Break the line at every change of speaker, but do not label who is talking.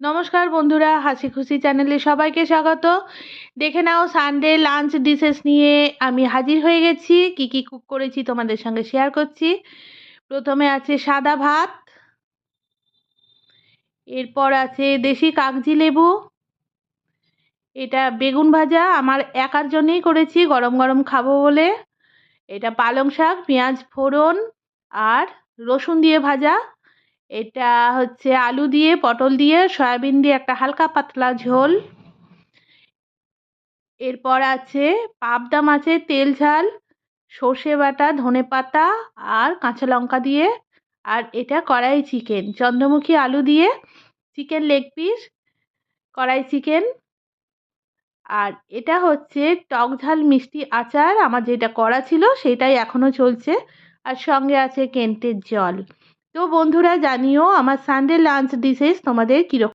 নমস্কার বন্ধুরা, হাসি খুশি চ্যানেলে সবাইকে স্বাগত। দেখে নাও, সানডে লাঞ্চ ডিশেস নিয়ে আমি হাজির হয়ে গেছি। কি কি কুক করেছি তোমাদের সঙ্গে শেয়ার করছি। প্রথমে আছে সাদা ভাত, এরপর আছে দেশি কাগজি লেবু, এটা বেগুন ভাজা, আমার একার জন্যই করেছি, গরম গরম খাবো বলে। এটা পালং শাক, পেঁয়াজ ফোড়ন আর রসুন দিয়ে ভাজা। এটা হচ্ছে আলু দিয়ে, পটল দিয়ে, সয়াবিন দিয়ে একটা হালকা পাতলা ঝোল। এরপর আছে পাবদা মাছের তেল ঝাল, সর্ষে বাটা, ধনেপাতা আর কাঁচা লঙ্কা দিয়ে। আর এটা কড়াই চিকেন, চন্দ্রমুখী আলু দিয়ে চিকেন লেগ পিস, কড়াই চিকেন। আর এটা হচ্ছে টক ঝাল মিষ্টি আচার, আমার যেটা করা ছিল সেটাই এখনো চলছে। আর সঙ্গে আছে কেন্টের জল। তো বন্ধুরা, জানিও আমার সানডে লাঞ্চ ডিশেস তোমাদের কীরকম।